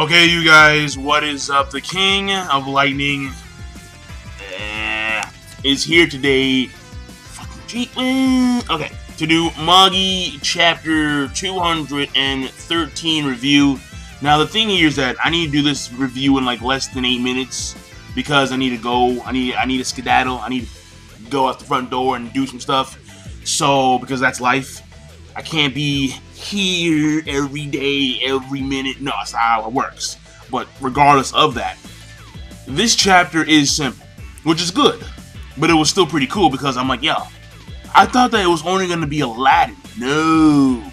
Okay, you guys, what is up? The King of Lightning is here today. Okay, to do Magi chapter 213 review. Now, the thing here is that I need to do this review in like less than 8 minutes because I need to go. I need to skedaddle. I need to go out the front door and do some stuff. So, because that's life, I can't be here every day, every minute. No, that's not how it works. But regardless of that, this chapter is simple, which is good. But it was still pretty cool because I'm like, yo, I thought that it was only going to be Aladdin. No.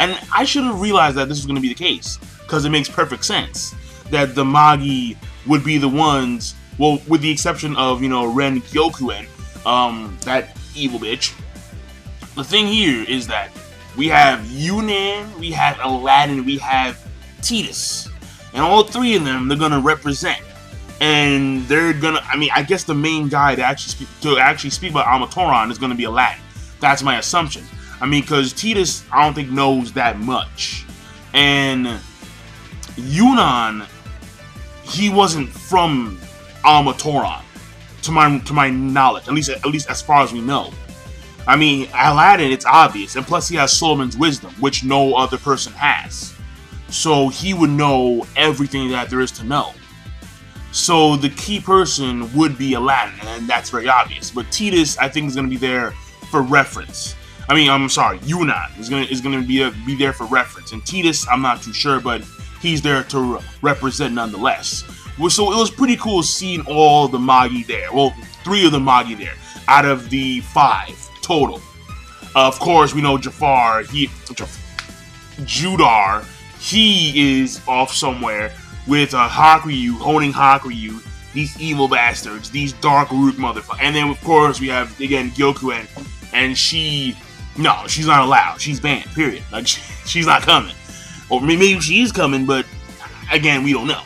And I should have realized that this was going to be the case because it makes perfect sense that the Magi would be the ones, well, with the exception of, Ren Kouen, that evil bitch. The thing here is that we have Yunnan, we have Aladdin, we have Tidus. And all three of them, they're going to represent. And they're going to, I guess the main guy to actually speak about Amatoran is going to be Aladdin. That's my assumption. Because Tidus, I don't think knows that much. And Yunnan, he wasn't from Amatoran, to my knowledge, at least as far as we know. Aladdin, it's obvious, and plus he has Solomon's wisdom, which no other person has. So he would know everything that there is to know. So the key person would be Aladdin, and that's very obvious. But Tidus, I think, is going to be there for reference. Yunnan is going to be there for reference, and Tidus, I'm not too sure, but he's there to represent nonetheless. So it was pretty cool seeing all the Magi there. Well, 3 of the Magi there out of the 5 total. Of course, we know Judar, he is off somewhere with Hakuryu, holding Hakuryu, these evil bastards, these dark root motherfuckers. And then, of course, we have, again, Gyokuen, and she's not allowed. She's banned, period. Like, she's not coming. Or maybe she is coming, but, again, we don't know.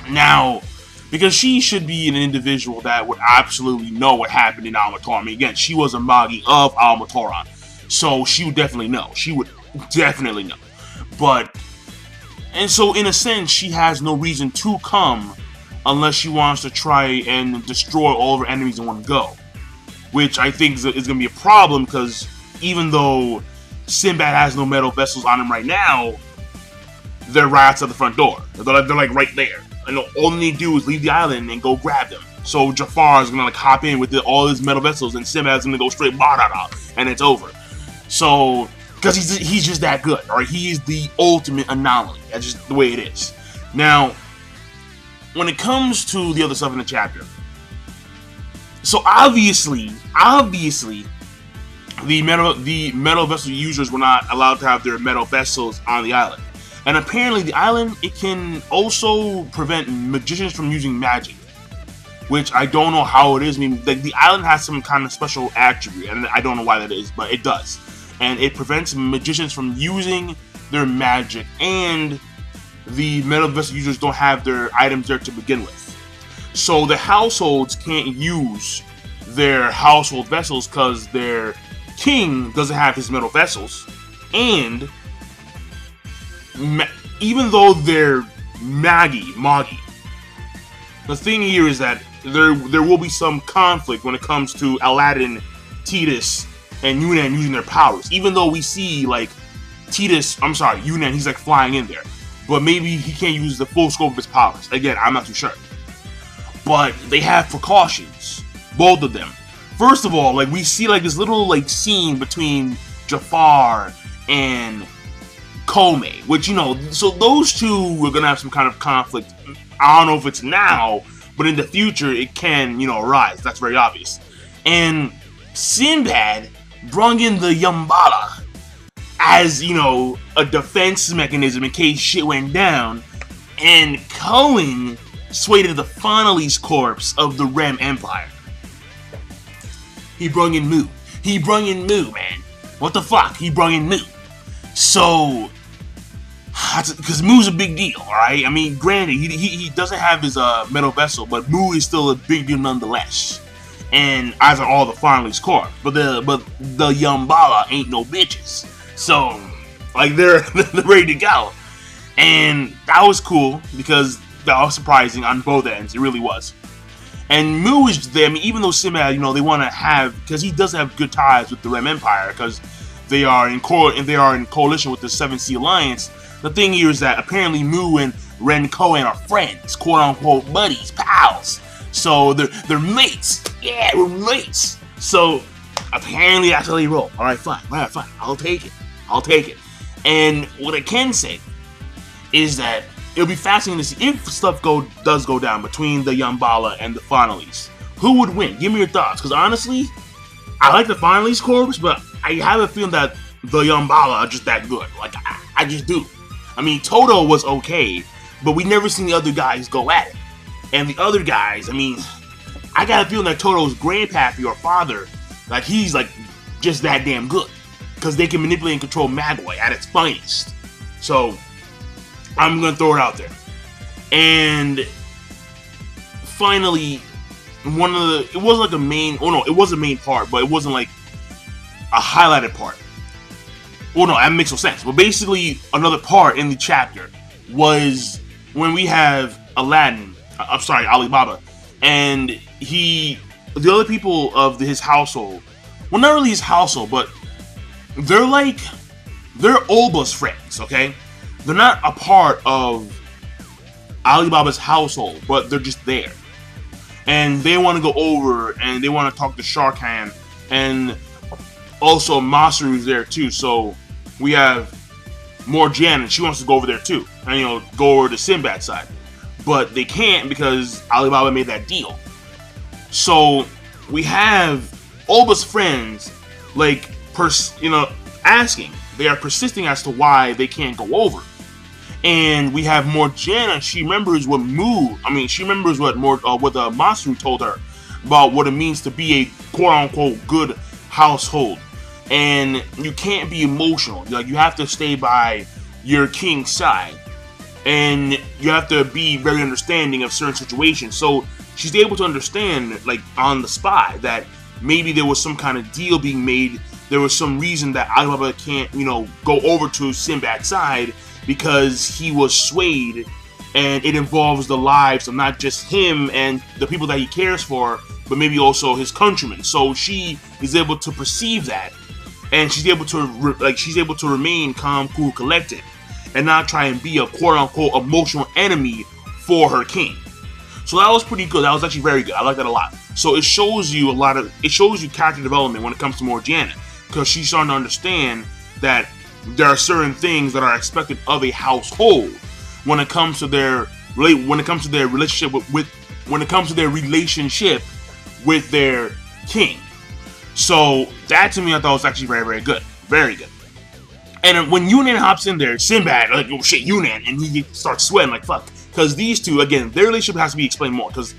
Now, because she should be an individual that would absolutely know what happened in Amatoran. Again, she was a Magi of Amatoran, so she would definitely know. She would definitely know. And so in a sense, she has no reason to come unless she wants to try and destroy all of her enemies in one go. Which I think is going to be a problem because even though Sinbad has no metal vessels on him right now, they're right outside the front door. They're like right there. And all they need to do is leave the island and go grab them. So Jafar is gonna hop in with all his metal vessels, and Sinbad's gonna go straight and it's over. So because he's just that good, alright? He is the ultimate anomaly. That's just the way it is. Now, when it comes to the other stuff in the chapter, so obviously, the metal vessel users were not allowed to have their metal vessels on the island. And apparently the island, it can also prevent magicians from using magic. Which I don't know how it is. The island has some kind of special attribute, and I don't know why that is, but it does. And it prevents magicians from using their magic, and the metal vessel users don't have their items there to begin with. So the households can't use their household vessels because their king doesn't have his metal vessels, and even though they're Magi, the thing here is that there will be some conflict when it comes to Aladdin, Tidus, and Yunnan using their powers. Even though we see Yunnan, he's flying in there, but maybe he can't use the full scope of his powers. Again, I'm not too sure. But they have precautions, both of them. First of all, we see this little scene between Jafar and Kouen, which, so those two are gonna have some kind of conflict. I don't know if it's now, but in the future it can, arise. That's very obvious. And Sinbad brung in the Yambala as, a defense mechanism in case shit went down, and Kouen swayed the Fonalese corpse of the Rem Empire. He brung in Mu. Man. What the fuck? He brung in Mu. So, because Mu's a big deal, alright? Granted, he doesn't have his metal vessel, but Mu is still a big deal nonetheless. And as are all the Fonalese corps. But the Yambala ain't no bitches. So, they're ready to go. And that was cool because that was surprising on both ends. It really was. And Mu is there. I mean, even though Sinbad, they want to have, because he does have good ties with the Rem Empire, because they are in coalition with the Seven Sea Alliance. The thing here is that apparently Mu and Ren Kouen are friends, quote unquote buddies, pals. So they're mates. Yeah, we're mates. So apparently that's how they roll. All right, fine. I'll take it. And what I can say is that it'll be fascinating to see if stuff does go down between the Yambala and the Finalese. Who would win? Give me your thoughts, because honestly, I like the Finalese corps, but I have a feeling that the Yambala are just that good. Like, I just do. I mean, Toto was okay, but we never seen the other guys go at it. And the other guys, I mean, I got a feeling that Toto's grandpappy or father, like, he's like just that damn good, because they can manipulate and control Magi at its finest. So I'm gonna throw it out there. And finally, it wasn't like a main, it was a main part, but it wasn't like a highlighted part. Well, no, that makes no sense. But basically, another part in the chapter was when we have Alibaba, and the other people of his household, well, not really his household, but they're Olba's friends, okay? They're not a part of Alibaba's household, but they're just there. And they want to go over, and they want to talk to Sharkan, and also Masaru's there too. So we have Morgiana, and she wants to go over there too, and go over to Sinbad's side. But they can't because Alibaba made that deal. So we have Olba's friends, asking. They are persisting as to why they can't go over. And we have Morgiana. She remembers what Masaru told her about what it means to be a quote-unquote good household. And you can't be emotional. Like, you have to stay by your king's side. And you have to be very understanding of certain situations. So she's able to understand, like, on the spot, that maybe there was some kind of deal being made. There was some reason that Alibaba can't, go over to Sinbad's side, because he was swayed, and it involves the lives of not just him and the people that he cares for, but maybe also his countrymen. So she is able to perceive that, and she's able to remain calm, cool, collected, and not try and be a quote-unquote emotional enemy for her king. So that was pretty good. That was actually very good. I like that a lot. So it shows you character development when it comes to Morgiana, because she's starting to understand that there are certain things that are expected of a household when it comes to their relationship with their king. So that, to me, I thought was actually very, very good. Very good. And when Yunnan hops in there, Sinbad, like, oh shit, Yunnan, and he starts sweating like fuck. Because these two, again, their relationship has to be explained more. Because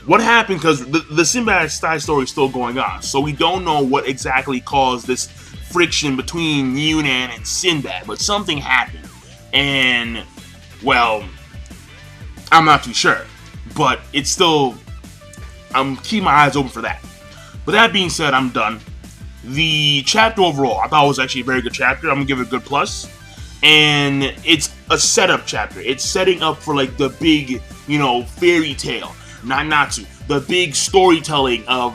what happened, because the Sinbad side story is still going on. So we don't know what exactly caused this friction between Yunnan and Sinbad, but something happened, and, well, I'm not too sure, but it's still, I'm keeping my eyes open for that. But that being said, I'm done. The chapter overall, I thought it was actually a very good chapter. I'm gonna give it a good plus, and it's a setup chapter. It's setting up for, like, the big, fairy tale, the big storytelling of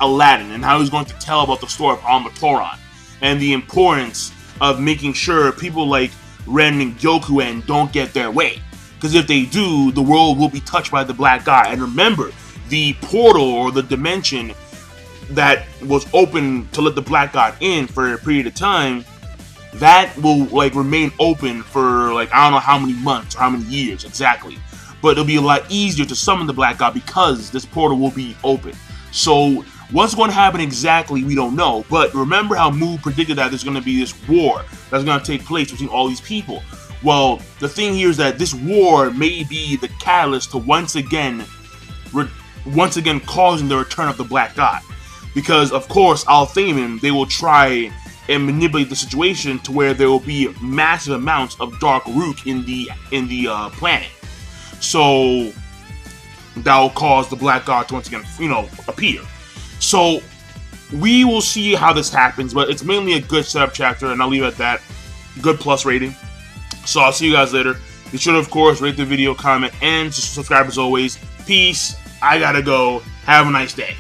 Aladdin, and how he's going to tell about the story of Almatoran, and the importance of making sure people like Ren and Gyokuen don't get their way. Because if they do, the world will be touched by the Black God. And remember, the portal or the dimension that was open to let the Black God in for a period of time, that will, like, remain open for, like, I don't know how many months or how many years exactly. But it'll be a lot easier to summon the Black God because this portal will be open. So what's going to happen exactly, we don't know. But remember how Mu predicted that there's going to be this war that's going to take place between all these people. Well, the thing here is that this war may be the catalyst to once again causing the return of the Black God. Because, of course, Al-Thaman, they will try and manipulate the situation to where there will be massive amounts of Dark Rook in the planet. So that will cause the Black God to once again, appear. So we will see how this happens, but it's mainly a good setup chapter, and I'll leave it at that. Good plus rating. So I'll see you guys later. Be sure to, of course, rate the video, comment, and subscribe as always. Peace. I gotta go. Have a nice day.